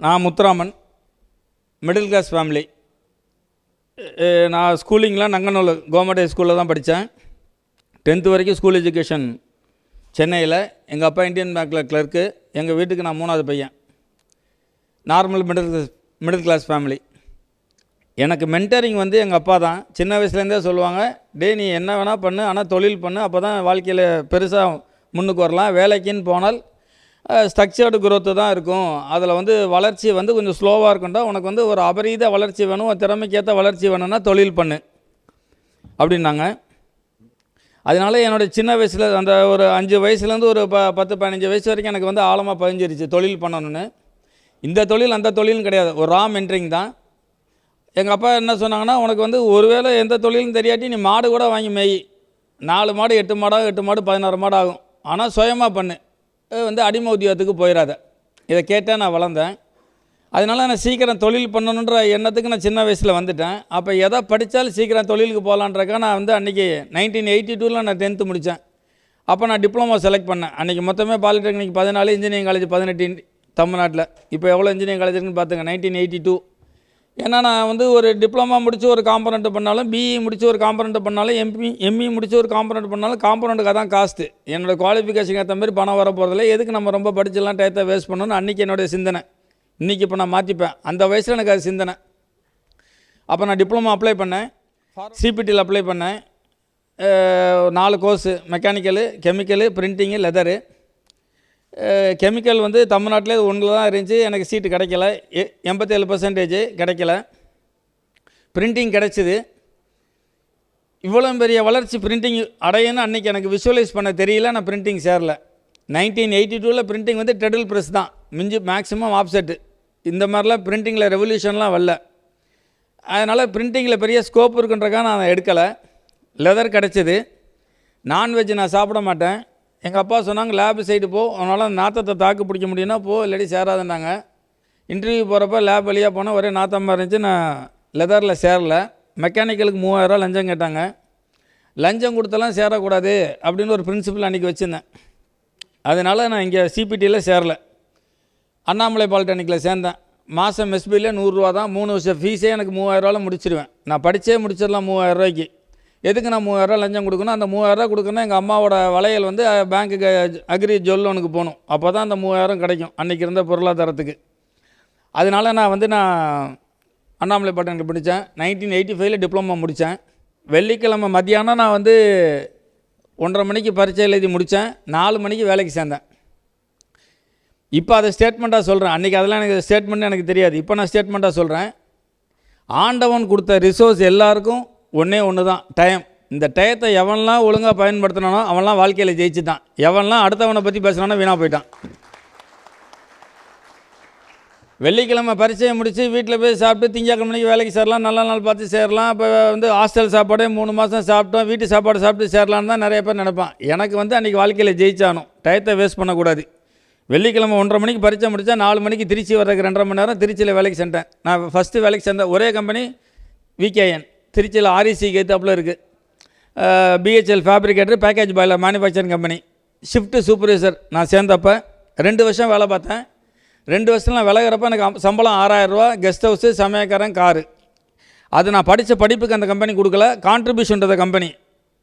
நான் Muthuraman, middle class family. நான் ஸ்கூலிங்லாம் Nanganallur government high ஸ்கூலில் தான் படித்தேன். 10th வரைக்கும் ஸ்கூல் எஜுகேஷன் சென்னையில். எங்கள் அப்பா இந்தியன் பேங்க்கில் கிளர்க்கு. எங்கள் வீட்டுக்கு நான் 3வது பையன். Normal middle class family. எனக்கு மென்டரிங் வந்து எங்கள் அப்பா தான். சின்ன வயசுலேருந்தே சொல்லுவாங்க, டே நீ என்ன வேணால் பண்ணு, ஆனால் தொழில் பண்ணு, அப்போ தான் வாழ்க்கையில் பெருசாக முன்னுக்கு வரலாம். வேலைக்குன்னு போனால் ஸ்ட்ரக்சர்டு குரோத்து தான் இருக்கும், அதில் வந்து வளர்ச்சி வந்து கொஞ்சம் ஸ்லோவாக இருக்கும்டா. உனக்கு வந்து ஒரு அபரீத வளர்ச்சி வேணும், திறமைக்கேற்ற வளர்ச்சி வேணும்னா தொழில் பண்ணு அப்படின்னாங்க. அதனால என்னுடைய சின்ன வயசில் அந்த ஒரு 5 வயசுலேருந்து ஒரு 10-15 வயசு வரைக்கும் எனக்கு வந்து ஆழமாக பதிஞ்சிருச்சு தொழில் பண்ணணுன்னு. இந்த தொழில் அந்த தொழிலும் கிடையாது, ஒரு ரா மென்டரிங் தான். எங்கள் அப்பா என்ன சொன்னாங்கன்னா, உனக்கு வந்து ஒருவேளை எந்த தொழிலும் தெரியாட்டி நீ மாடு கூட வாங்கி மேய், 4 மாடு 8 மாடாகும், 8 மாடு 16 மாடு ஆகும், ஆனால் சுயமாக பண்ணு, வந்து அடிமை உத்தியோகத்துக்கு போயிடாத. இதை கேட்டால் நான் வளர்ந்தேன். அதனால நான் சீக்கிரம் தொழில் பண்ணணுன்ற எண்ணத்துக்கு நான் சின்ன வயசில் வந்துட்டேன். அப்போ எதை படித்தாலும் சீக்கிரம் தொழிலுக்கு போகலான்றக்கா நான் வந்து அன்றைக்கி 1982 நான் 10th முடித்தேன். அப்போ நான் டிப்ளமோ செலக்ட் பண்ணேன். அன்றைக்கி மொத்தமே பாலிடெக்னிக் 14, இன்ஜினியரிங் காலேஜ் 18 தமிழ்நாட்டில். இப்போ எவ்வளோ இன்ஜினியரிங் காலேஜ் இருக்குன்னு பார்த்துங்க. 1982. ஏன்னா நான் வந்து ஒரு டிப்ளமா முடித்து ஒரு காம்பனண்ட் பண்ணாலும், பிஇ முடித்து ஒரு காம்பனண்ட் பண்ணாலும், எம்இ முடித்து ஒரு காம்பனண்ட் பண்ணாலும் காம்பனண்ட்டுக்கு தான் காஸ்ட்டு. என்னோடய குவாலிஃபிகேஷன் ஏற்ற மாதிரி பணம் வர போகிறதில்ல. எதுக்கு நம்ம ரொம்ப படிச்செல்லாம் டயத்தை வேஸ்ட் பண்ணணும்னு அன்றைக்கி என்னுடைய சிந்தனை. இன்றைக்கி இப்போ நான் மாற்றிப்பேன். அந்த வயசில் எனக்கு அது சிந்தனை. அப்போ நான் டிப்ளமா அப்ளை பண்ணேன், சிபிடியில் அப்ளை பண்ணேன். 4 course: mechanical, chemical, printing, leather. Chemical வந்து தமிழ்நாட்டிலே ஒன்றில் தான் இருந்துச்சு, எனக்கு சீட்டு கிடைக்கல. 87% கிடைக்கல. பிரிண்டிங் கிடச்சிது. இவ்வளோ பெரிய வளர்ச்சி பிரிண்டிங் அடையன்னு அன்றைக்கி எனக்கு விஷுவலைஸ் பண்ண தெரியல. நான் பிரிண்டிங் சேரல. 1982 பிரிண்டிங் வந்து டெடில் ப்ரெஸ் தான் மிஞ்சி, மேக்ஸிமம் ஆப்செட்டு. இந்த மாதிரிலாம் பிரிண்டிங்கில் ரெவல்யூஷன்லாம் வரல. அதனால் பிரிண்டிங்கில் பெரிய ஸ்கோப் இருக்குன்றக்காக நான் எடுக்கலை. லெதர் கிடச்சிது. நான்வெஜ் நான் சாப்பிட மாட்டேன். எங்கள் அப்பா சொன்னாங்க, லேபு சைடு போ, அவனால் நாற்றத்தை தாக்கு பிடிக்க முடியும்னா போ, இல்லாட்டி சேராதுன்னாங்க. இன்டர்வியூ போகிறப்ப லேப் வழியாக போனால் ஒரே நாற்றமாக இருந்துச்சு. நான் லெதரில் சேரல. மெக்கானிக்கலுக்கு 3000 லஞ்சம் கேட்டாங்க. லஞ்சம் கொடுத்தெல்லாம் சேரக்கூடாது அப்படின்னு ஒரு பிரின்சிபல் அன்றைக்கி வச்சுருந்தேன். அதனால் நான் இங்கே சிபிடியில் சேரலை. அண்ணாமலை பாலிடெக்னிக்கில் சேர்ந்தேன். மாதம் எஸ்பியில் 100 ரூபா தான். 3 வருஷம் ஃபீஸே எனக்கு 3000 முடிச்சிடுவேன். நான் படித்தே முடிச்சிடலாம் 3000 ரூபாய்க்கு. எதுக்கு நான் 3000 லஞ்சம் கொடுக்கணும்? அந்த 3000 கொடுக்கணும், எங்கள் அம்மாவோட வளையல் வந்து பேங்க்குக்கு அக்ரி ஜுவல் லோனுக்கு போகணும். அப்போ தான் அந்த 3000 கிடைக்கும் அன்றைக்கி இருந்த பொருளாதாரத்துக்கு. அதனால நான் அண்ணாமலை பாலிடெக்னிக் படித்தேன். 1985 டிப்ளமா முடித்தேன். வெள்ளிக்கிழமை மத்தியானம் நான் 1:30 மணிக்கு பரீட்சை எழுதி முடித்தேன். 4 மணிக்கு வேலைக்கு சேர்ந்தேன். இப்போ அதை ஸ்டேட்மெண்ட்டாக சொல்கிறேன். அன்றைக்கி அதெல்லாம் எனக்கு ஸ்டேட்மெண்ட்டு எனக்கு தெரியாது. இப்போ நான் ஸ்டேட்மெண்ட்டாக சொல்கிறேன். ஆண்டவன் கொடுத்த ரிசோர்ஸ் எல்லாருக்கும் ஒன்று தான், டைம். இந்த டயத்தை எவன்லாம் ஒழுங்காக பயன்படுத்தினானோ அவன்லாம் வாழ்க்கையில் ஜெயிச்சுட்டான். எவன்லாம் அடுத்தவனை பற்றி பேசுனானோ வீணாக போயிட்டான். வெள்ளிக்கிழமை பரீட்சையை முடித்து வீட்டில் போய் சாப்பிட்டு திங்கக்கிழமைக்கு வேலைக்கு சேரலாம், நல்ல நாள் பார்த்து சேரலாம். இப்போ ஹாஸ்டல் சாப்பாடே 3 மாதம் சாப்பிட்டோம், வீட்டு சாப்பாடு சாப்பிட்டு சேரலான்னு தான் நிறைய பேர் நினைப்பான். எனக்கு அன்றைக்கி வாழ்க்கையில் ஜெயிச்சானும். டயத்தை வேஸ்ட் பண்ணக்கூடாது. வெள்ளிக்கிழமை 1:30 மணிக்கு பரீட்சை முடித்தா 4 மணிக்கு திருச்சி வர்றதுக்கு 2.5 மணி நேரம் திருச்சியில் வேலைக்கு சென்றேன். நான் ஃபஸ்ட்டு வேலைக்கு சேர்ந்த ஒரே கம்பெனி விகேஎன், திருச்சியில் ஆர்இசிக்கு எத்தாப்பில் இருக்குது. BHEL fabricator, package boiler manufacturing company. Shift supervisor நான் சேர்ந்தப்போ 2 வருஷம் வேலை பார்த்தேன். 2 வருஷம் நான் விலகிறப்ப எனக்கு சம்பளம் 6000 ரூபா, கெஸ்ட் ஹவுஸு, சமயக்காரன், காரு. அது நான் படித்த படிப்புக்கு அந்த கம்பெனி கொடுக்கல, கான்ட்ரிபியூஷன்றது கம்பெனி.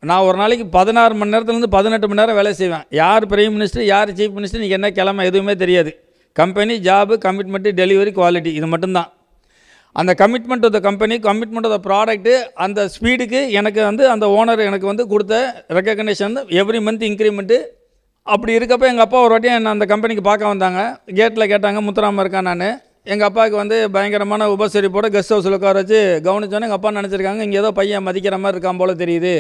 நான் ஒரு நாளைக்கு 16 மணி நேரத்துலேருந்து 18 மணி நேரம் வேலை செய்வேன். யார் பிரைம் மினிஸ்டர், யார் சீஃப் மினிஸ்டர், இன்றைக்கி என்ன கிழமை எதுவுமே தெரியாது. Company, job, commitment, delivery, quality, இது மட்டும்தான். அந்த commitment of the company, commitment of the product, அந்த ஸ்பீடுக்கு எனக்கு அந்த ஓனர் எனக்கு கொடுத்த ரெக்கக்னேஷன், எவ்ரி மந்த் இன்க்ரிமெண்ட்டு. அப்படி இருக்கப்போ எங்கள் அப்பா ஒரு வாட்டி என்னை அந்த கம்பெனிக்கு பார்க்க வந்தாங்க. கேட்டில் கேட்டாங்க, முத்துராம இருக்கான் நான். எங்கள் அப்பாவுக்கு பயங்கரமான உபசரிப்போட கெஸ்ட் ஹவுஸில் உட்கார வச்சு கவனிச்சோன்னே எங்கள் அப்பா நினச்சிருக்காங்க, இங்கே ஏதோ பையன் மதிக்கிற மாதிரி இருக்கான் போல் தெரியுது.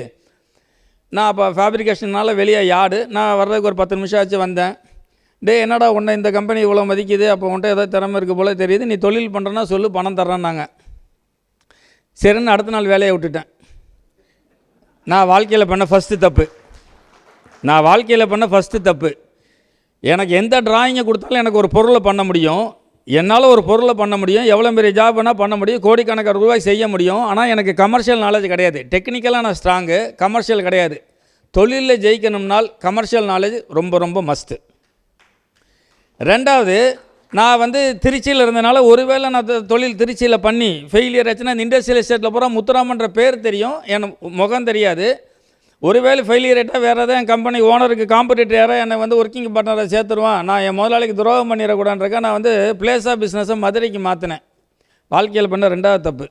நான் அப்போ ஃபேப்ரிகேஷனால் வெளியே யாடு, நான் வர்றதுக்கு ஒரு 10 நிமிஷம் ஆச்சு வந்தேன். என்னடா உன்னை இந்த கம்பெனி இவ்வளோ மதிக்குது, அப்போ உன்ட்ட ஏதோ திறமை இருக்குது போல் தெரியுது, நீ தொழில் பண்ணுறேன்னா சொல்லு, பணம் தர்றேன்னாங்க. சரின்னு அடுத்த நாள் வேலையை விட்டுட்டேன். நான் வாழ்க்கையில் பண்ண ஃபஸ்ட்டு தப்பு. எனக்கு எந்த டிராயிங்கை கொடுத்தாலும் எனக்கு ஒரு பொருளை பண்ண முடியும். என்னால் ஒரு பொருளை பண்ண முடியும், எவ்வளோ பெரிய ஜாப் வேணால் பண்ண முடியும், கோடிக்கணக்கான ரூபாய் செய்ய முடியும். ஆனால் எனக்கு கமர்ஷியல் நாலேஜ் கிடையாது. டெக்னிக்கலாக நான் ஸ்ட்ராங்கு, கமர்ஷியல் கிடையாது. தொழிலில் ஜெயிக்கணும்னால் கமர்ஷியல் நாலேஜ் ரொம்ப ரொம்ப மஸ்ட்டு. ரெண்டாவது, நான் வந்து திருச்சியில் இருந்தனால ஒருவேளை நான் தொழில் திருச்சியில் பண்ணி ஃபெயிலியர் ஆச்சுன்னா இந்த இண்டஸ்ட்ரியல் எஸ்டேட்டில் பூரா முத்துராமன்ற பேர் தெரியும், என் முகம் தெரியாது. ஒருவேளை ஃபெயிலியர் ஆகிட்டால் வேறு எதாவது என் கம்பெனி ஓனருக்கு காம்படிட்டர் யாராவது என்னை வந்து ஒர்க்கிங் பார்ட்னரை சேர்த்துருவான், நான் என் முதலாளிக்கு துரோகம் பண்ணிடக்கூடாதுன்றக்க நான் வந்து பிளேஸ் ஆஃப் பிஸ்னஸை மதுரைக்கு மாற்றினேன். வாழ்க்கையில் பண்ண 2வது தப்பு.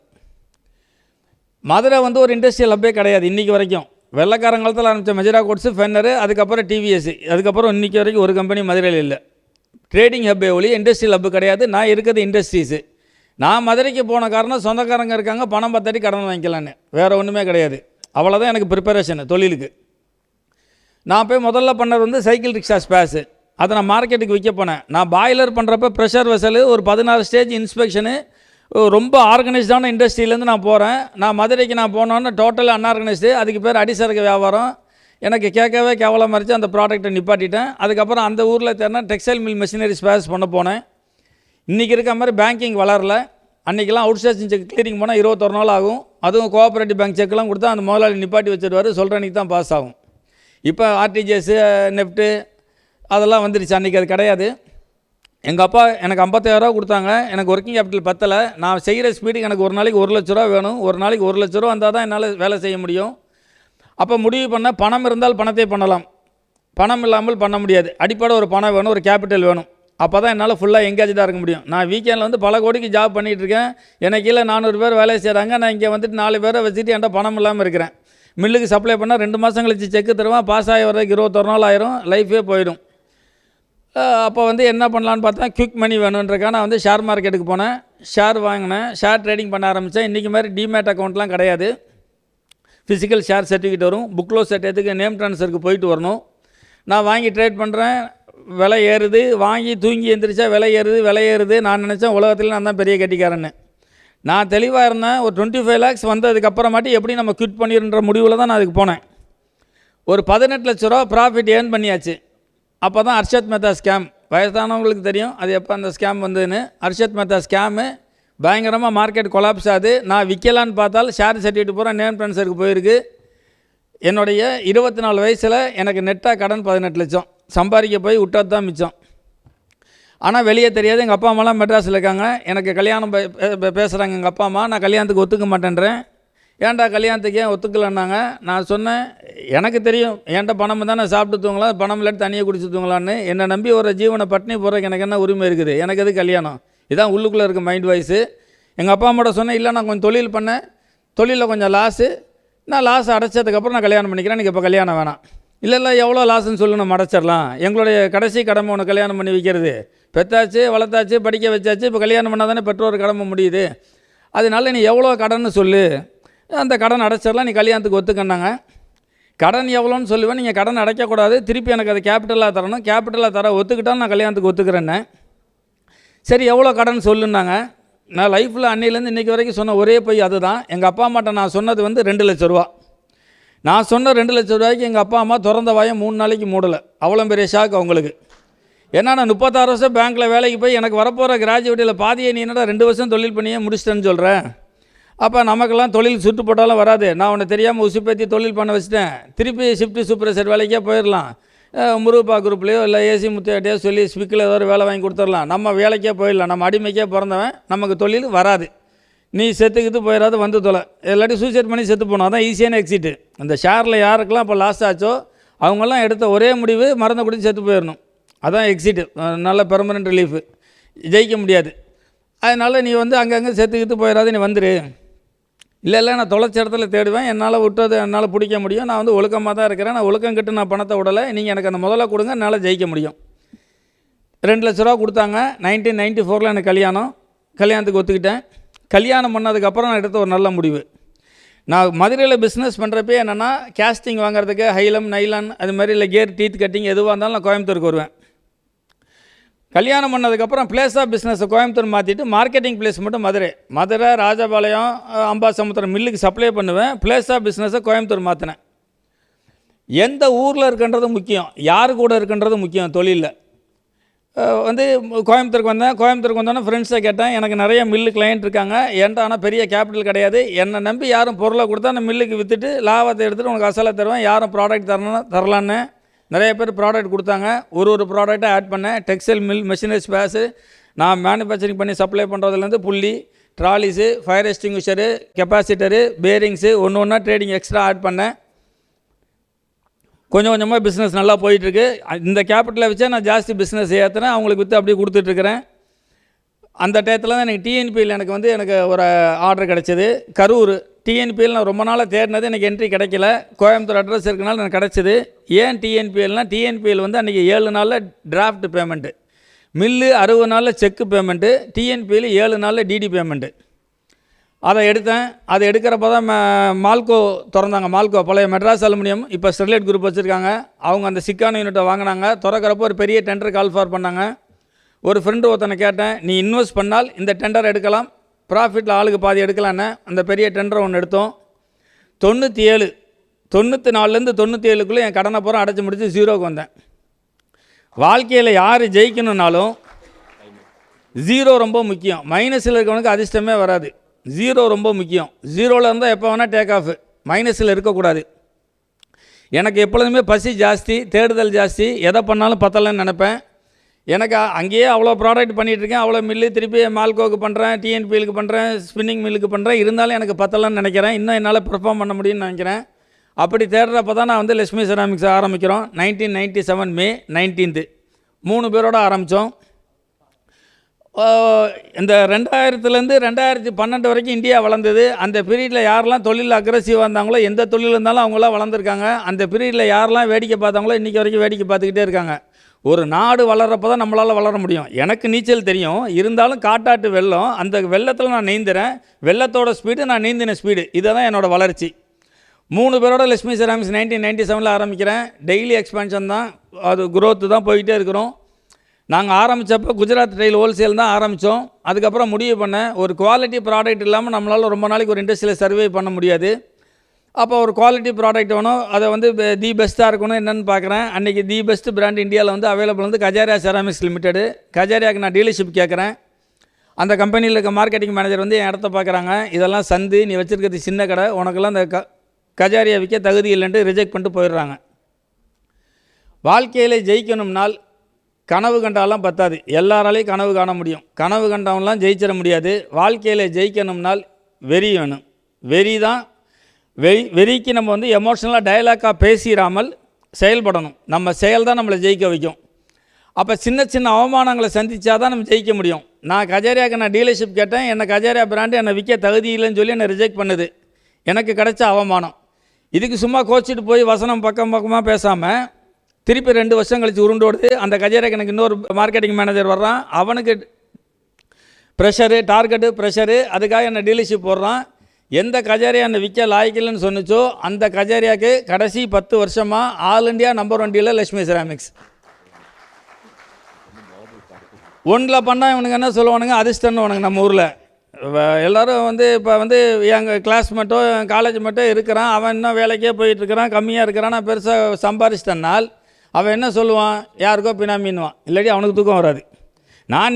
மதுரை வந்து ஒரு இண்டஸ்ட்ரியல் ஹப்பே கிடையாது இன்றைக்கி வரைக்கும். வெள்ளைக்காரங்காலத்தில் ஆரம்பித்த மெஜரா கோட்ஸு, ஃபென்னரு, அதுக்கப்புறம் டிவிஎஸ், அதுக்கப்புறம் இன்றைக்கி வரைக்கும் ஒரு கம்பெனி மதுரையில் இல்லை. ட்ரேடிங் ஹப்பே ஒளி இண்டஸ்ட்ரியல் ஹப்பு கிடையாது. நான் இருக்கிறது இண்டஸ்ட்ரீஸு. நான் மதுரைக்கு போன காரணம் சொந்தக்காரங்க இருக்காங்க, பணம் பத்தாட்டி கடன் வாங்கிக்கலான்னு, வேறு ஒன்றுமே கிடையாது. அவ்வளோதான் எனக்கு ப்ரிப்பரேஷன் தொழிலுக்கு. நான் போய் முதல்ல பண்ணது வந்து சைக்கிள் ரிக்ஷா ஸ்பேஸு. அதை நான் மார்க்கெட்டுக்கு விற்க போனேன். நான் பாய்லர் பண்ணுறப்ப ப்ரெஷர் வெசலு ஒரு 16 ஸ்டேஜ் இன்ஸ்பெக்ஷனு, ரொம்ப ஆர்கனைஸ்டான இண்டஸ்ட்ரியிலேருந்து நான் போகிறேன். நான் மதுரைக்கு நான் போனோன்னு டோட்டலாக அன்ஆர்கனைஸ்டு. அதுக்கு பேர் அடிசரக்கு வியாபாரம். எனக்கு கேட்கவே கேவலமாக இருந்துச்சு. அந்த ப்ராடக்ட்டை நிப்பாட்டிட்டேன். அதுக்கப்புறம் அந்த ஊரில் தேர்னா டெக்ஸ்டைல் மில் மிஷினரி ஸ்பேஸ் பண்ண போனேன். இன்றைக்கி இருக்க மாதிரி பேங்கிங் வளரல. அன்றைக்கெல்லாம் அவுட் ஸ்டேஷன் செக் கிளியரிங் போனால் 21 நாள் ஆகும். அதுவும் கோஆப்ரேட்டிவ் பேங்க் செக்லாம் கொடுத்தா அந்த முதலாளி நிப்பாட்டி வச்சுருவார், சொல்கிற அன்றைக்கி தான் பாஸ் ஆகும். இப்போ ஆர்டிஜிஎஸ்ஸு, நெஃப்ட்டு அதெல்லாம் வந்துருச்சு. அன்றைக்கி அது கிடையாது. எங்கள் அப்பா எனக்கு 55,000 கொடுத்தாங்க. எனக்கு ஒர்க்கிங் கேபிட்டல் பத்தலை. நான் செய்கிற ஸ்பீடுக்கு எனக்கு ஒரு நாளைக்கு 1 லட்ச ரூபா வேணும். ஒரு நாளைக்கு 1 லட்ச ரூபா வந்தால் தான் என்னால் வேலை செய்ய முடியும். அப்போ முடிவு பண்ண, பணம் இருந்தால் பணத்தை பண்ணலாம், பணம் இல்லாமல் பண்ண முடியாது. அடிப்படை ஒரு பணம் வேணும், ஒரு கேபிட்டல் வேணும். அப்போ தான் என்னால் ஃபுல்லாக எங்கேஜாக இருக்க முடியும். நான் வீக்கெண்டில் வந்து பல கோடிக்கு ஜாப் பண்ணிகிட்ருக்கேன். எனக்கு கீழே 400 பேர் வேலை செய்கிறாங்க. நான் இங்கே வந்துட்டு 4 பேரை வச்சுட்டு என்கிட்ட பணம் இல்லாமல் இருக்கிறேன். மில்லுக்கு சப்ளை பண்ணால் 2 மாதம் கழிச்சு செக்கு தருவேன். பாஸ் ஆகி வர்றதுக்கு 21 நாள் ஆயிரும், லைஃபே போயிடும். அப்போ வந்து என்ன பண்ணலான்னு பார்த்தா குயிக் மணி வேணுன்றக்காக நான் வந்து ஷேர் மார்க்கெட்டுக்கு போனேன். ஷேர் வாங்கினேன், ஷேர் ட்ரேடிங் பண்ண ஆரம்பித்தேன். இன்றைக்கி மாதிரி டிமேட் அக்கௌண்ட்லாம் கிடையாது. ஃபிசிக்கல் ஷேர் சர்டிஃபிகேட் வரும், புக் க்ளோஸ் சர்டிஃபிகேட்டுக்கு நேம் ட்ரான்ஸ்ஃபருக்கு போயிட்டு வரணும். நான் வாங்கி ட்ரேட் பண்ணுறேன், விலை ஏறுது. வாங்கி தூங்கி எழுந்திரிச்சா விலை ஏறுது. நான் நினச்சேன் உலகத்தில் நான் தான் பெரிய கட்டிக்காரன்னு. நான் தெளிவாக இருந்தேன். ஒரு 25 lakhs வந்ததுக்கப்புறமாட்டி எப்படி நம்ம குவிட் பண்ணிடுன்ற முடிவில் தான் நான் அதுக்கு போனேன். ஒரு 18 லட்ச ரூபா ப்ராஃபிட் ஏர்ன் பண்ணியாச்சு. அப்போ தான் அர்ஷத் மேத்தா ஸ்கேம், வயசானவங்களுக்கு தெரியும் அது எப்போ அந்த ஸ்கேம் வந்ததுன்னு. அர்ஷத் மேத்தா ஸ்கேமு பயங்கரமாக மார்க்கெட் கொலாப்ஸ் ஆகுது. நான் விற்கலான்னு பார்த்தால் ஷேர் சர்டிஃபிகேட் பூரா நேம் ட்ரான்ஸ்ஃபருக்கு போயிருக்கு. என்னுடைய 24 வயசில் எனக்கு நெட்டாக கடன் 18 லட்சம் சம்பாதிக்க போய் விட்டது தான் மிச்சம். ஆனால் வெளியே தெரியாது. எங்கள் அப்பா அம்மாலாம் மெட்ராஸில் இருக்காங்க. எனக்கு கல்யாணம் பேசுகிறாங்க எங்கள் அப்பா அம்மா. நான் கல்யாணத்துக்கு ஒத்துக்க மாட்டேன்றேன். ஏன்டா கல்யாணத்துக்கு ஏன் ஒத்துக்கலன்னாங்க. நான் சொன்னேன், எனக்கு தெரியும் என்கிட்ட பணம் தான் நான் சாப்பிட்டு தூங்கலாம், பணம் இல்லாட்டி தண்ணியை குடிச்சு தூங்கலான்னு. என்னை நம்பி ஒரு ஜீவனை பட்டினி போகிறதுக்கு எனக்கு என்ன உரிமை இருக்குது, எனக்கு எது கல்யாணம்? இதான் உள்ளுக்குள்ளே இருக்க மைண்ட் வாய்ஸு. எங்கள் அப்பா அம்மாட்ட சொன்னேன், இல்லை நான் கொஞ்சம் தொழில் பண்ணேன், தொழிலில் கொஞ்சம் லாஸு, நான் லாஸ் அடைச்சதுக்கப்புறம் நான் கல்யாணம் பண்ணிக்கிறேன், எனக்கு இப்போ கல்யாணம் வேணாம். இல்லை எவ்வளோ லாஸ்ன்னு சொல்லி நம்ம அடைச்சிடலாம், எங்களுடைய கடைசி கடமை ஒன்று கல்யாணம் பண்ணி வைக்கிறது. பெற்றாச்சு, வளர்த்தாச்சு, படிக்க வச்சாச்சு, இப்போ கல்யாணம் பண்ணால் தானே பெற்றோர் கடமை முடியுது. அதனால நீ எவ்வளோ கடன்னு சொல்லு, அந்த கடன் அடைச்சிடலாம், நீ கல்யாணத்துக்கு ஒத்துக்கன்னாங்க. கடன் எவ்வளோன்னு சொல்லுவேன், நீங்கள் கடன் அடைக்கக்கூடாது, திருப்பி எனக்கு அது கேபிட்டலாக தரணும், கேபிட்டலாக தர ஒத்துக்கிட்டால் நான் கல்யாணத்துக்கு ஒத்துக்கிறேன்னு. சரி எவ்வளோ கடன் சொல்லுன்னாங்க. நான் லைஃப்பில் அன்னையிலேருந்து இன்றைக்கி வரைக்கும் சொன்ன ஒரே பொய் அதுதான். எங்கள் அப்பா அம்மாட்ட நான் சொன்னது வந்து 2 லட்ச ரூபா. நான் சொன்ன 2 லட்ச ரூபாய்க்கு எங்கள் அப்பா அம்மா திறந்த வாயம் 3 நாளைக்கு மூடலை. அவ்வளோ பெரிய ஷாக் அவங்களுக்கு. ஏன்னா நான் 36 வருஷம் பேங்க்கில் வேலைக்கு போய் எனக்கு வரப்போகிற கிராஜுவேட்டில் பாதியை நீ என்னடா 2 வருஷம் தொழில் பண்ணியே முடிச்சிட்டேன்னு சொல்கிறேன். அப்போ நமக்கெல்லாம் தொழில் சுட்டு போட்டாலும் வராது. நான் உன்னை தெரியாமல் உசுப்பேற்றி தொழில் பண்ண வச்சுட்டேன், திருப்பி ஷிஃப்ட்டு சூப்பர்வைசர் வேலைக்கே போயிடலாம், முருகப்பா குரூப்லேயோ இல்லை ஏசி முத்தையாட்டையோ சொல்லி ஸ்பிக்கில் ஏதோ ஒரு வேலை வாங்கி கொடுத்துடலாம், நம்ம வேலைக்கே போயிடலாம், நம்ம அடிமைக்கே பிறந்தவன், நமக்கு தொழில் வராது, நீ செத்துக்கிட்டு போயிடாது, வந்து தொலை, இல்லாட்டி சூசைட் பண்ணி செத்து போகணும், அதான் ஈஸியான எக்ஸிட்டு. அந்த ஷேரில் யாருக்கெல்லாம் இப்போ லாஸ் ஆச்சோ அவங்கெல்லாம் எடுத்த ஒரே முடிவு மறந்து குடிச்சு செத்து போயிடணும், அதான் எக்ஸிட்டு, நல்ல பெர்மனெண்ட் ரிலீஃபு, ஜெயிக்க முடியாது. அதனால் நீ வந்து அங்கங்கே செத்துக்கிட்டு போயிடாது, நீ வந்துரு. இல்லை நான் தொலைச்ச இடத்துல தேடுவேன், என்னால் விட்டது என்னால் பிடிக்க முடியும், நான் வந்து ஒழுக்கமாக தான் இருக்கிறேன், நான் ஒழுக்கம் கிட்ட நான் பணத்தை விடலை, நீங்கள் எனக்கு அந்த முதல்ல கொடுங்க, என்னால் ஜெயிக்க முடியும். 2 லட்ச ரூபா கொடுத்தாங்க. 1994 எனக்கு கல்யாணத்துக்கு ஒத்துக்கிட்டேன். கல்யாணம் பண்ணதுக்கப்புறம் நான் எடுத்த ஒரு நல்ல முடிவு. நான் மதுரையில் பிஸ்னஸ் பண்ணுறப்பே என்னென்னா கேஸ்டிங் வாங்குறதுக்கு ஹைலம் நைலான் அது மாதிரி இல்லை கேர் டீத் கட்டிங் எதுவாக இருந்தாலும் நான் கோயம்புத்தூருக்கு வருவேன். கல்யாணம் பண்ணதுக்கப்புறம் பிளேஸ் ஆஃப் பிஸ்னஸை கோயம்புத்தூர் மாற்றிட்டு மார்க்கெட்டிங் பிளேஸ் மட்டும் மதுரை ராஜபாளையம் அம்பாசமுத்திரம் மில்லுக்கு சப்ளை பண்ணுவேன். பிளேஸ் ஆஃப் பிஸ்னஸை கோயம்புத்தூர் மாற்றினேன். எந்த ஊரில் இருக்குன்றது முக்கியம், யார் கூட இருக்குன்றது முக்கியம். தொழிலில் வந்து கோயம்புத்தூருக்கு வந்தோன்னே ஃப்ரெண்ட்ஸை கேட்டேன், எனக்கு நிறைய மில்லு கிளைண்ட் இருக்காங்க, என்கிட்ட ஆனால் பெரிய கேபிட்டல் கிடையாது, என்னை நம்பி யாரும் பொருளை கொடுத்தா நான் மில்லுக்கு விற்றுட்டு லாபத்தை எடுத்துகிட்டு உனக்கு அசலை தருவேன், யாரும் ப்ராடக்ட் தரலான்னு நிறைய பேர் ப்ராடக்ட் கொடுத்தாங்க. ஒரு ப்ராடக்டாக ஆட் பண்ணேன். டெக்ஸ்டைல் மில், மிஷினரி ஸ்பேஸு, நான் மேனுஃபேக்சரிங் பண்ணி சப்ளை பண்ணுறதுலேருந்து புள்ளி, ட்ராலிஸு, ஃபயர் எக்ஸ்டிங்விஷரு, கெப்பாசிட்டரு, பேரிங்ஸு ஒன்று ஒன்றா ட்ரேடிங் எக்ஸ்ட்ரா ஆட் பண்ணேன். கொஞ்சம் கொஞ்சமாக பிஸ்னஸ் நல்லா போயிட்டுருக்கு. இந்த கேபிட்டலை வச்சே நான் ஜாஸ்தி பிஸ்னஸ் ஏற்றுனேன், அவங்களுக்கு விற்று அப்படியே கொடுத்துட்ருக்குறேன். அந்த டயத்தில் தான் எனக்கு டிஎன்பியில் எனக்கு ஒரு ஆர்டர் கிடச்சிது. கரூர் டிஎன்பிஎல் நான் ரொம்ப நாளாக தேடினது, எனக்கு என்ட்ரி கிடைக்கல. கோயம்புத்தூர் அட்ரஸ் இருக்கனால எனக்கு கிடச்சிது. ஏன் டிஎன்பிஎல்னால் டிஎன்பிஎல் அன்றைக்கி 7 நாளில் டிராஃப்ட் பேமெண்ட்டு, மில்லு 60 நாளில் செக்கு பேமெண்ட்டு, டிஎன்பிஎல் 7 நாளில் டிடி பேமெண்ட்டு. அதை எடுத்தேன். அதை எடுக்கிறப்ப தான் மால்கோ திறந்தாங்க. மால்கோ பழைய மெட்ராஸ் அலுமினியம், இப்போ ஸ்டெர்லைட் குரூப் வச்சுருக்காங்க. அவங்க அந்த சிக்கான யூனிட்டை வாங்கினாங்க. திறக்கிறப்போ ஒரு பெரிய டெண்டர் கால் ஃபார் பண்ணாங்க. ஒரு ஃப்ரெண்டு ஒருத்தனை கேட்டேன், நீ இன்வெஸ்ட் பண்ணால் இந்த டெண்டர் எடுக்கலாம், ப்ராஃபிட்டில் ஆளுக்கு பாதி எடுக்கலான்னு. அந்த பெரிய டெண்டரை ஒன்று எடுத்தோம். 94லேருந்து 97க்குள்ளே என் கடனை பூரா அடைச்சி முடித்து 0க்கு வந்தேன். வாழ்க்கையில் யார் ஜெயிக்கணுன்னாலும் 0 ரொம்ப முக்கியம். மைனஸில் இருக்கவனுக்கு அதிர்ஷ்டமே வராது. 0 ரொம்ப முக்கியம். 0ல் இருந்தால் எப்போ வேணால் டேக் ஆஃப், மைனஸில் இருக்கக்கூடாது. எனக்கு எப்பொழுதுமே பசி ஜாஸ்தி, தேடுதல் ஜாஸ்தி. எதை பண்ணாலும் பத்தலைன்னு நினைப்பேன். எனக்கு அங்கேயே அவ்வளோ ப்ராடக்ட் பண்ணிகிட்ருக்கேன், அவ்வளோ மில்லு, திருப்பி மால்கோவுக்கு பண்ணுறேன், டிஎன்பிஎலுக்கு பண்ணுறேன், ஸ்பின்னிங் மில்லுக்கு பண்ணுறேன். இருந்தாலும் எனக்கு பத்தலைன்னு நினைக்கிறேன். இன்னும் என்னால் பெர்ஃபார்ம் பண்ண முடியும்னு நினைக்கிறேன். அப்படி தேடுறப்ப தான் நான் லட்சுமி செராமிக்ஸ் ஆரம்பிக்கிறோம். 1997 மே 19 3 பேரோடு ஆரம்பித்தோம். இந்த 2000லேருந்து 2012 வரைக்கும் இந்தியா வளர்ந்தது. அந்த பீரியடில் யாரெல்லாம் தொழில் அக்ரெசிவாக இருந்தாங்களோ, எந்த தொழில் இருந்தாலும் அவங்களாம் வளர்ந்துருக்காங்க. அந்த பீரியடில் யாரெல்லாம் வேடிக்கை பார்த்தாங்களோ இன்றைக்கி வரைக்கும் வேடிக்கை பார்த்துக்கிட்டே இருக்காங்க. ஒரு நாடு வளர்கிறப்ப தான் நம்மளால் வளர முடியும். எனக்கு நீச்சல் தெரியும், இருந்தாலும் காட்டாட்டு வெள்ளம், அந்த வெள்ளத்தில் நான் நீந்துறேன். வெள்ளத்தோட ஸ்பீடு, நான் நீந்தின ஸ்பீடு, இதை தான் என்னோடய வளர்ச்சி. 3 பேரோட லட்சுமி செராமிக்ஸ் 1997 ஆரம்பிக்கிறேன். டெய்லி எக்ஸ்பென்ஷன் தான், அது குரோத்து தான் போய்கிட்டே இருக்கிறோம். நாங்கள் ஆரம்பித்தப்போ குஜராத் டைல் ஹோல்சேல் தான் ஆரம்பித்தோம். அதுக்கப்புறம் முடிவு பண்ணேன், ஒரு குவாலிட்டி ப்ராடக்ட் இல்லாமல் நம்மளால் ரொம்ப நாளைக்கு ஒரு இண்டஸ்ட்ரியில் சர்வே பண்ண முடியாது. அப்போ ஒரு குவாலிட்டி ப்ராடக்ட் வேணும், அதை தி பெஸ்ட்டாக இருக்கணும். என்னென்னு பார்க்குறேன், அன்றைக்கி தி பெஸ்ட் பிராண்ட் இந்தியாவில் அவைலபிள் கஜாரியா செராமிக்ஸ் லிமிடெடு. கஜாரியாவுக்கு நான் டீலர்ஷிப் கேட்குறேன். அந்த கம்பெனியில் இருக்க மார்க்கெட்டிங் மேனேஜர் என் இடத்த பார்க்குறாங்க. இதெல்லாம் சந்து, நீ வச்சுருக்கிறது சின்ன கடை, உனக்கெல்லாம் இந்த கஜாரியா விற்க தகுதி இல்லைன்ட்டு ரிஜெக்ட் பண்ணிட்டு போயிடுறாங்க. வாழ்க்கையில் ஜெயிக்கணும்னால் கனவு கண்டாலாம் பத்தாது, எல்லாராலையும் கனவு காண முடியும். கனவு கண்டவன்லாம் ஜெயிச்சிட முடியாது. வாழ்க்கையில் ஜெயிக்கணும்னால் வெறி வேணும். வெறி தான், வெறிக்கு நம்ம எமோஷ்னலாக டயலாக்காக பேசிடாமல் செயல்படணும். நம்ம செயல் தான் நம்மளை ஜெயிக்க வைக்கும். அப்போ சின்ன சின்ன அவமானங்களை சந்தித்தா தான் நம்ம ஜெயிக்க முடியும். நான் கஜாரியாவுக்கு நான் டீலர்ஷிப் கேட்டேன். என்னை கஜாரியா பிராண்டு என்னை விற்க தகுதி இல்லைன்னு சொல்லி என்னை ரிஜெக்ட் பண்ணுது. எனக்கு கிடைச்ச அவமானம். இதுக்கு சும்மா கோச்சிட்டு போய் வசனம் பக்கமாக பேசாமல் திருப்பி 2 வருஷம் கழித்து உருண்டோடுது. அந்த கஜாரியாவுக்கு எனக்கு இன்னொரு மார்க்கெட்டிங் மேனேஜர் வர்றான். அவனுக்கு ப்ரெஷரு, டார்கெட்டு ப்ரெஷரு, அதுக்காக என்னை டீலர்ஷிப் போடுறான். எந்த கஜாரியா என்னை விற்க லாய்க்கலன்னு சொன்னிச்சோ அந்த கஜாரியாவுக்கு கடைசி 10 வருஷமாக all India number 1 dealer Lakshmi ceramics. ஒன்றில் பண்ணால் இவனுக்கு என்ன சொல்லுவானுங்க, அதிர்ஷ்டன்னு உனக்கு நம்ம ஊரில் எல்லோரும் இப்போ எங்கள் கிளாஸ் மட்டும் காலேஜ் மட்டும் இருக்கிறான், அவன் இன்னும் வேலைக்கே போயிட்டுருக்கிறான், கம்மியாக இருக்கிறான், நான் பெருசாக சம்பாரிச்சிட்டனால் அவன் என்ன சொல்லுவான், யாருக்கோ பினாமின்னுவான். இல்லாட்டி அவனுக்கு தூக்கம் வராது.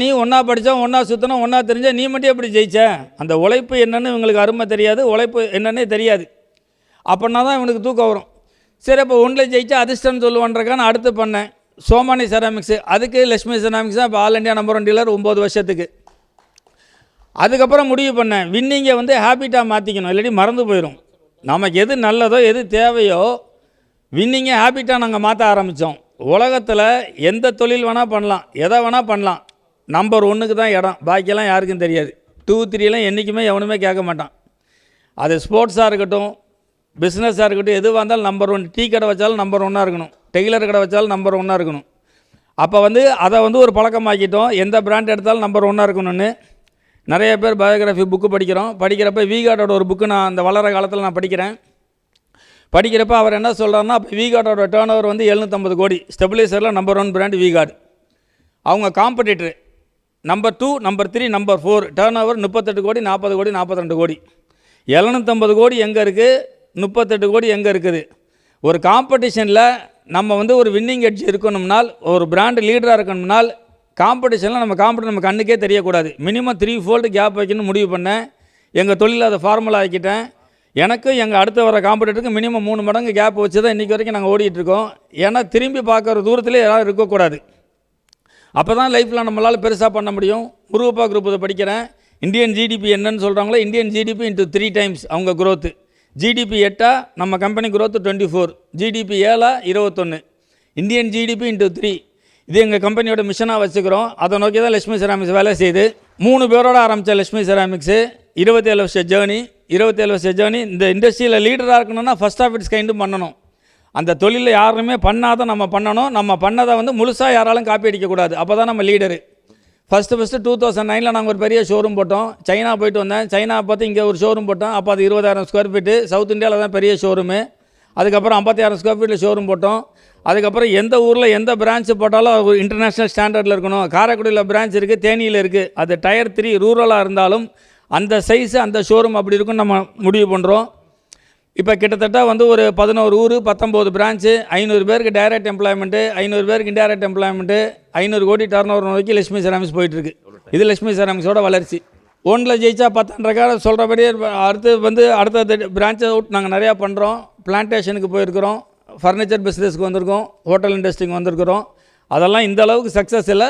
நீ ஒன்றா படித்தோம், ஒன்றா சுற்றணும், ஒன்றா தெரிஞ்ச, நீ மட்டும் எப்படி ஜெயிச்ச? அந்த உழைப்பு என்னன்னு இவங்களுக்கு அருமை தெரியாது, உழைப்பு என்னன்னே தெரியாது. அப்படின்னா தான் இவனுக்கு தூக்கம் வரும். சரி, அப்போ ஒன்றில் ஜெயிச்சா அதிர்ஷ்டம்னு சொல்லுவான்றக்கா நான் அடுத்து பண்ணேன் சோமானி செராமிக்ஸு. அதுக்கு லட்சுமி செராமிக்ஸ் தான் இப்போ ஆல் இண்டியா நம்பர் 1 டீலர் 9 வருஷத்துக்கு. அதுக்கப்புறம் முடிவு பண்ணேன், வின்னிங்கை ஹேபிட்டாக மாற்றிக்கணும், இல்லாட்டி மறந்து போயிடும். நமக்கு எது நல்லதோ எது தேவையோ வின்னிங்கை ஹேபிட்டாக நாங்கள் மாற்ற ஆரம்பித்தோம். உலகத்தில் எந்த தொழில் வேணால் பண்ணலாம், எதை வேணால் பண்ணலாம், நம்பர் 1க்கு தான் இடம், பாக்கியெல்லாம் யாருக்கும் தெரியாது. 2, 3 என்றைக்குமே எவனுமே கேட்க மாட்டான். அது ஸ்போர்ட்ஸாக இருக்கட்டும், பிஸ்னஸாக இருக்கட்டும், எதுவாக இருந்தாலும் நம்பர் 1. டீ கடை வச்சாலும் நம்பர் 1 இருக்கணும், டெய்லர் கடை வச்சாலும் நம்பர் 1 இருக்கணும். அப்போ அதை ஒரு பழக்கமாக்கிட்டோம், எந்த பிராண்ட் எடுத்தாலும் நம்பர் 1 இருக்கணும்னு. நிறைய பேர் பயோகிராஃபி புக்கு படிக்கிறோம். படிக்கிறப்ப விகார்டோட ஒரு புக்கு நான் அந்த வளர காலத்தில் நான் படிக்கிறேன். படிக்கிறப்ப அவர் என்ன சொல்கிறாருன்னா, அப்போ விகார்டோட டேர்ன் ஓவர் 750 கோடி, ஸ்டெபிலைசரில் நம்பர் 1 பிராண்ட் விகார்டு. அவங்க competitor number 2, number 3, number 4, turn over 38 கோடி, 40 கோடி, 42 கோடி. 750 கோடி எங்கே இருக்குது, 38 கோடி எங்கே இருக்குது? ஒரு காம்படிஷனில் நம்ம ஒரு வின்னிங் எட்ஜ் இருக்கணும்னால், ஒரு பிராண்டு லீடராக இருக்கணும்னால், காம்படிஷனில் நம்ம கண்ணுக்கே தெரியக்கூடாது. மினிமம் 3 ஃபோல்டு கேப் வைக்கணும்னு முடிவு பண்ணேன். எங்கள் தொழில் அதை ஃபார்முலா ஆக்கிட்டேன். எனக்கு எங்கள் அடுத்து வர காம்படிட்டருக்கு மினிமம் 3 மடங்கு கேப் வச்சு தான் இன்றைக்கி வரைக்கும் நாங்கள் ஓடிட்டுருக்கோம். ஏன்னா திரும்பி பார்க்குற தூரத்தில் யாரும் இருக்கக்கூடாது. அப்போ தான் லைஃப்பில் நம்மளால் பெருசாக பண்ண முடியும். முருகப்பா குரூப் இதை படிக்கிறேன். இந்தியன் ஜிடிபி என்னன்னு சொல்கிறாங்களோ, இந்தியன் ஜிடிபி இன்ட்டு 3 times அவங்க growth. ஜிடிபி 8 நம்ம company growth 24, GDP 7 21, Indian GDP into 3. இது எங்கள் கம்பெனியோட மிஷனாக வச்சுக்கிறோம். அதை நோக்கி தான் லட்சுமி செராமிக்ஸ் வேலை செய்யுது. 3 பேரோட ஆரம்பித்த லட்சுமி செராமிக்ஸு 27 வருஷ ஜேர்னி. 27 வருஷ ஜேர்னி. இந்த இண்டஸ்ட்ரியில் லீடராக இருக்கணும்னா ஃபஸ்ட் ஆஃப் இட்ஸ் கைண்டும் பண்ணணும். அந்த தொழிலில் யாருமே பண்ணாத நம்ம பண்ணணும். நம்ம பண்ணதை வந்து முழுசாக யாராலும் காப்பி அடிக்கக்கூடாது. அப்போ தான் நம்ம லீடரு. ஃபஸ்ட்டு 2009 நாங்கள் ஒரு பெரிய ஷோரூம் போட்டோம். சைனா போயிட்டு வந்தேன். சைனா பார்த்து இங்கே ஒரு ஷோரூம் போட்டோம். அப்போ அது 20,000 ஸ்கொயர் ஃபீட்டு. சவுத் இந்தியாவில் தான் பெரிய ஷோரூமு. அதுக்கப்புறம் 56,000 ஸ்கொயர் ஃபீட்டில் ஷோரூம் போட்டோம். அதுக்கப்புறம் எந்த ஊரில் எந்த பிரான்ச்சு போட்டாலும் ஒரு இன்டர்நேஷ்னல் ஸ்டாண்டர்டில் இருக்கணும். காரைக்குடியில் பிரான்ச் இருக்குது, தேனியில் இருக்குது. அது டயர் 3 ரூரலாக இருந்தாலும் அந்த சைஸு அந்த ஷோரூம் அப்படி இருக்குன்னு நம்ம முடிவு பண்ணுறோம். இப்போ கிட்டத்தட்ட வந்து ஒரு 11 ஊர், 19 பிரான்ச்சு, 500 பேருக்கு டைரக்ட் எம்ப்ளாய்மெண்ட்டு, 500 பேருக்கு இன்டைரக்ட் எம்ப்ளாய்மெண்ட்டு, 500 கோடி டர்ன் ஓவர் நோக்கி லட்சுமி செராமிக்ஸ் போயிட்டுருக்கு. இது லட்சுமி செராமிக்ஸோட வளர்ச்சி. ஒன்றில் ஜெயிச்சா 10 சொல்கிறபடியே அடுத்து வந்து அடுத்த பிரான்ச்சை அவுட் நாங்கள் நிறையா பண்ணுறோம். பிளான்டேஷனுக்கு போயிருக்கிறோம், ஃபர்னிச்சர் பிஸ்னஸ்க்கு வந்திருக்கோம், ஹோட்டல் இண்டஸ்ட்ரிக்கு வந்திருக்கிறோம். அதெல்லாம் இந்த அளவுக்கு சக்ஸஸ் இல்லை,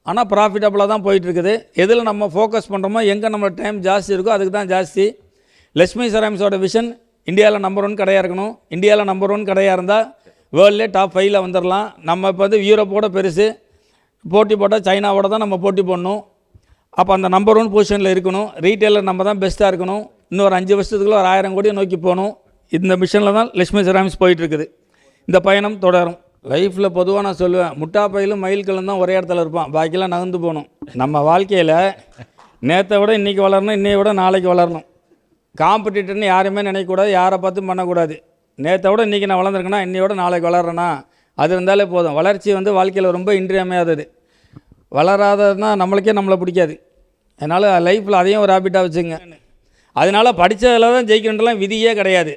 ஆனால் ப்ராஃபிட்டபுளாக தான் போயிட்டுருக்குது. எதில் நம்ம ஃபோக்கஸ் பண்ணுறோமோ, எங்கே நம்ம டைம் ஜாஸ்தி இருக்கோ அதுக்கு தான் ஜாஸ்தி. லட்சுமி செராமிக்ஸோட விஷன் இந்தியாவில் நம்பர் 1 கடையாக இருக்கணும். இந்தியாவில் நம்பர் 1 கடையாக இருந்தால் வேர்ல்ட்லேயே டாப் 5ல் வந்துடலாம். நம்ம இப்போ வந்து யூரோப்போட பெருசு, போட்டி போட்டால் சைனாவோட தான் நம்ம போட்டி போடணும். அப்போ அந்த நம்பர் 1 பொசிஷனில் இருக்கணும். ரீட்டெயிலர் நம்ம தான் பெஸ்ட்டாக இருக்கணும். இன்னொரு 5 வருஷத்துக்குள்ள ஒரு 1000 கோடியை நோக்கி போகணும். இந்த மிஷனில் தான் லட்சுமி செராமிக்ஸ் போயிட்டுருக்குது. இந்த பயணம் தொடரும். லைஃப்பில் பொதுவாக நான் சொல்லுவேன், முட்டா பையிலும் மயில்களும் தான் ஒரே இடத்துல இருப்பான், பாக்கியெல்லாம் நகர்ந்து போகணும். நம்ம வாழ்க்கையில் நேற்றை விட இன்றைக்கி வளரணும், இன்னையை விட நாளைக்கு வளரணும். காம்படிட்டர்னு யாருமே நினைக்கக்கூடாது, யாரை பார்த்தும் பண்ணக்கூடாது. நேற்றை விட இன்றைக்கி நான் வளர்ந்துருக்கேன்னா இன்னையோட நாளைக்கு வளர்றேன்னா அது இருந்தாலே போதும். வளர்ச்சி வந்து வாழ்க்கையில் ரொம்ப இன்றியமையாதது. வளராததுன்னா நம்மளை பிடிக்காது. அதனால் லைஃப்பில் அதையும் ஒரு ஹேபிட்டாக வச்சுங்க. அதனால் படித்ததில் தான் ஜெயிக்கணுன்றலாம் விதியே கிடையாது.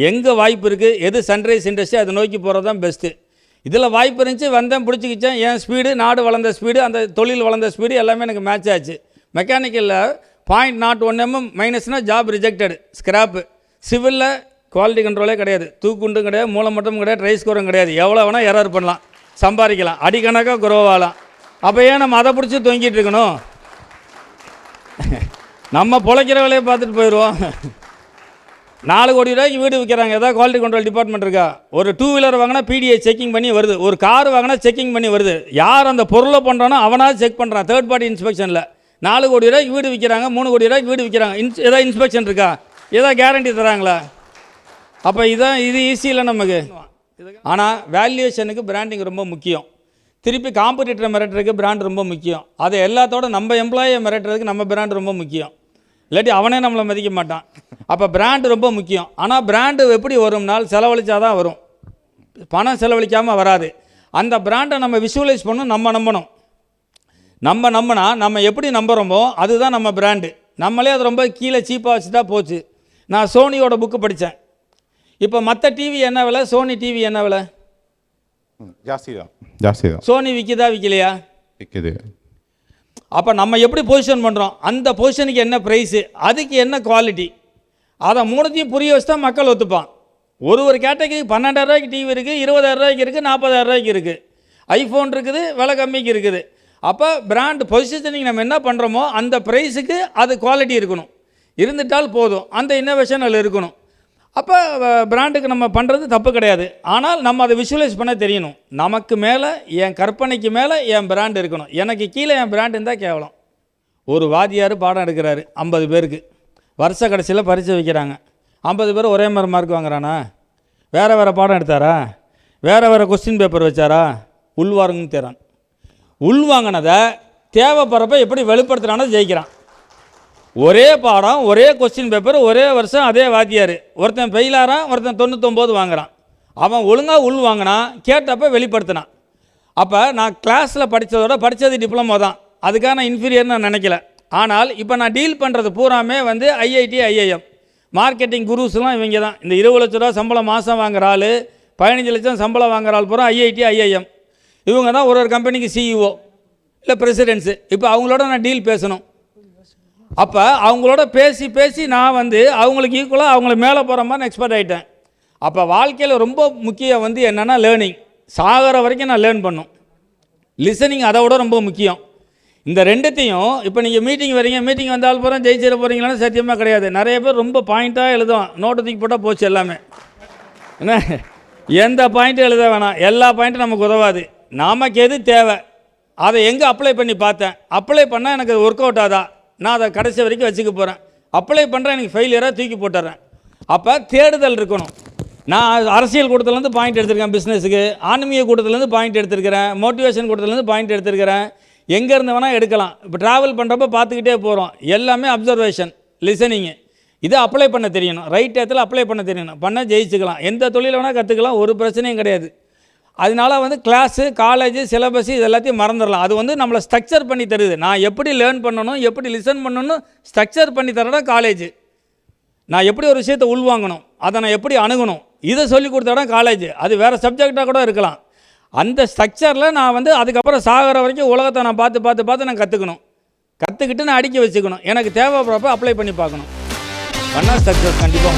எங்கே வாய்ப்பு இருக்குது, எது சன்ரைஸ் இண்டஸ்ட்ரி அதை நோக்கி போகிறது தான் பெஸ்ட்டு. இதில் வாய்ப்பு இருந்துச்சு, வந்தேன், பிடிச்சிக்கிச்சேன். என் ஸ்பீடு, நாடு வளர்ந்த ஸ்பீடு, அந்த தொழில் வளர்ந்த ஸ்பீடு எல்லாமே எனக்கு மேட்ச் ஆச்சு. மெக்கானிக்கலில் 0.01 mm மைனஸ்னால் ஜாப் ரிஜெக்டடு, ஸ்கிராப்பு. சிவிலில் குவாலிட்டி கண்ட்ரோலே கிடையாது, தூக்குண்டும் கிடையாது, மூலம் மட்டும் கிடையாது, ட்ரை ஸ்கோரும் கிடையாது. எவ்வளோ வேணால் எரர் பண்ணலாம், சம்பாதிக்கலாம், அடிக்கணக்காக குரோவாகலாம். அப்போ ஏன் நம்ம அதை பிடிச்சி தொங்கிட்டு இருக்கணும்? நம்ம பொழைக்கிற வேலையை பார்த்துட்டு போயிடுவோம். 4 கோடி ரூபாய்க்கு வீடு விற்கிறாங்க, ஏதாவது குவாலிட்டி கண்ட்ரோல் டிபார்ட்மெண்ட் இருக்கா? ஒரு 2 வீலர் வாங்கினா பிடிஐ செக்கிங் பண்ணி வருது, ஒரு கார் வாங்கினா செக்கிங் பண்ணி வருது. யார் அந்த பொருளை பண்ணுறானோ அவனாவது செக் பண்ணுறான், தேர்ட் பார்ட்டி இன்ஸ்பெக்ஷனில். 4 கோடி ரூபாய்க்கு வீடு விற்கிறாங்க, 3 கோடி ரூபாய்க்கு வீடு விற்கிறாங்க. ஏதாவது இன்ஸ்பெக்ஷன் இருக்கா? ஏதாவது கேரண்டி தராங்களா? அப்போ இது ஈஸி இல்லை நமக்கு. ஆனால் வேல்யூவேஷனுக்கு பிராண்டிங் ரொம்ப முக்கியம். திருப்பி காம்படிட்டரை மிரட்டுறதுக்கு பிராண்ட் ரொம்ப முக்கியம். அதை எல்லாத்தோட நம்ம எம்ப்ளாயை மிரட்டுறதுக்கு நம்ம பிராண்ட் ரொம்ப முக்கியம். இல்லாட்டி அவனே நம்மளை மதிக்க மாட்டான். அப்போ பிராண்டு ரொம்ப முக்கியம். ஆனால் பிராண்டு எப்படி வரும்னால் செலவழிச்சா தான் வரும், பணம் செலவழிக்காமல் வராது. அந்த பிராண்டை நம்ம விஷுவலைஸ் பண்ணணும், நம்ம நம்பணும். நம்ம நம்பினா நம்ம எப்படி நம்புகிறோமோ அதுதான் நம்ம பிராண்டு. நம்மளே அது ரொம்ப கீழே சீப்பாக வச்சுட்டா போச்சு. நான் சோனியோட புக்கு படித்தேன். இப்போ மற்ற டிவி என்ன விலை, சோனி டிவி என்ன விலை? ஜாஸ்தி தான். சோனி விற்கிதா விற்கலையா? விற்கிது. அப்போ நம்ம எப்படி பொசிஷன் பண்ணுறோம், அந்த பொசிஷனுக்கு என்ன ப்ரைஸு, அதுக்கு என்ன குவாலிட்டி, அதை மூணுத்தையும் புரிய வச்சு தான் மக்கள் ஒத்துப்பான். ஒரு கேட்டகரி 12,000 ரூபாய்க்கு டிவி இருக்குது, 20,000 ரூபாய்க்கு இருக்குது, 40,000 ரூபாய்க்கு இருக்குது, ஐஃபோன் இருக்குது, விலை கம்மிக்கு இருக்குது. அப்போ பிராண்ட் பொசிஷனிங் நம்ம என்ன பண்ணுறோமோ அந்த ப்ரைஸுக்கு அது குவாலிட்டி இருக்கணும், இருந்துட்டால் போதும். அந்த இன்னோவேஷன் அதில் இருக்கணும். அப்போ பிராண்டுக்கு நம்ம பண்ணுறது தப்பு கிடையாது. ஆனால் நம்ம அதை விஷுவலைஸ் பண்ண தெரியணும். நமக்கு மேலே, என் கற்பனைக்கு மேலே என் பிராண்ட் இருக்கணும், எனக்கு கீழே என் பிராண்ட் இருந்தால் கேவலம். ஒரு வாத்தியார் பாடம் எடுக்கிறாரு 50 பேருக்கு, வருஷ கடைசியில் பரீட்சை வைக்கிறாங்க. 50 பேர் ஒரே மாதிரி மார்க் வாங்குறானா? வேறு பாடம் எடுத்தாரா? வேறு கொஸ்டின் பேப்பர் வச்சாரா? உள்வாருங்கன்னு தேரான். உள்வாங்கினதை தேவைப்படுறப்ப எப்படி வெளிப்படுத்துகிறானோ ஜெயிக்கிறான். ஒரே பாடம், ஒரே கொஸ்டின் பேப்பர், ஒரே வருஷம், அதே வாத்தியார். ஒருத்தன் ஃபெயிலாகிறான், ஒருத்தன் 99 வாங்குறான். அவன் ஒழுங்காக உள் வாங்கினான், கேட்டப்போ வெளிப்படுத்தினான். அப்போ நான் கிளாஸில் படித்தது டிப்ளமோ தான், அதுக்காக நான் இன்ஃபீரியர்னு நான் நினைக்கல. ஆனால் இப்போ நான் டீல் பண்ணுறது பூராமே வந்து ஐஐடி, ஐஐஎம், மார்க்கெட்டிங் குரூஸ்லாம் இவங்க தான். இந்த 20 லட்ச ரூபா சம்பளம் மாதம் வாங்குற ஆள், 15 லட்சம் சம்பளம் வாங்குற ஆள் பூரா ஐஐடி, ஐஐஎம். இவங்க தான் ஒரு கம்பெனிக்கு சிஇஓ இல்லை பிரசிடென்ட்ஸு. இப்போ அவங்களோட நான் டீல் பேசணும். அப்போ அவங்களோட பேசி நான் வந்து அவங்களுக்கு ஈக்குவலாக அவங்கள மேலே போகிற மாதிரி நான் எக்ஸ்பர்ட் ஆகிட்டேன். அப்போ வாழ்க்கையில் ரொம்ப முக்கியம் வந்து என்னென்னா லேர்னிங். சாகிற வரைக்கும் நான் லேர்ன் பண்ணும். லிசனிங் அதை விட ரொம்ப முக்கியம். இந்த ரெண்டுத்தையும் இப்போ நீங்கள் மீட்டிங் வரீங்க, மீட்டிங் வந்தால் போகிறோம் ஜெயிச்சிட போகிறீங்களான்னு சத்தியமாக கிடையாது. நிறைய பேர் ரொம்ப பாயிண்ட்டாக எழுதுவோம், நோட்டு தூக்கி போட்டால் போச்சு எல்லாமே. என்ன எந்த பாயிண்ட்டும் எழுத வேணாம், எல்லா பாயிண்ட்டும் நமக்கு உதவாது. நமக்கு எது தேவை அதை எங்கே அப்ளை பண்ணி பார்த்தேன், அப்ளை பண்ணால் எனக்கு ஒர்க் அவுட் ஆதா, நான் அதை கடைசி வரைக்கும் வச்சுக்க போகிறேன். அப்ளை பண்ணுறேன், எனக்கு ஃபெயிலியராக தூக்கி போட்டுறேன். அப்போ தேடுதல் இருக்கணும். நான் அரசியல் கூட்டத்துலேருந்து பாயிண்ட் எடுத்திருக்கேன், பிஸ்னஸுக்கு ஆன்மீக கூட்டத்துலேருந்து பாயிண்ட் எடுத்திருக்கிறேன், மோட்டிவேஷன் கூட்டத்துலேருந்து பாயிண்ட் எடுத்திருக்கிறேன். எங்கேருந்து வேணால் எடுக்கலாம். இப்போ ட்ராவல் பண்ணுறப்ப பார்த்துக்கிட்டே போகிறோம், எல்லாமே அப்சர்வேஷன், லிசனிங்கு. இதை அப்ளை பண்ண தெரியணும், ரைட் இடத்துல அப்ளை பண்ண தெரியணும், பண்ண ஜெயிச்சுக்கலாம். எந்த தொழிலை வேணால் கற்றுக்கலாம், ஒரு பிரச்சனையும் கிடையாது. அதனால கிளாஸு, காலேஜு, சிலபஸ் இது எல்லாத்தையும் மறந்துடலாம். அது நம்மளை ஸ்ட்ரக்சர் பண்ணி தருது. நான் எப்படி லேர்ன் பண்ணணும், எப்படி லிசன் பண்ணணும் ஸ்ட்ரக்சர் பண்ணி தரடா காலேஜ். நான் எப்படி ஒரு விஷயத்தை உள்வாங்கணும், அதை நான் எப்படி அணுகணும், இதை சொல்லி கொடுத்தாடா காலேஜ். அது வேறு சப்ஜெக்டாக கூட இருக்கலாம். அந்த ஸ்ட்ரக்சரில் நான் அதுக்கப்புறம் சாகிற வரைக்கும் உலகத்தை நான் பார்த்து நான் கற்றுக்கிட்டு நான் அடிக்க வச்சுக்கணும். எனக்கு தேவைப்படுறப்ப அப்ளை பண்ணி பார்க்கணும். பண்ணால் ஸ்ட்ரக்சர் கண்டிப்பாக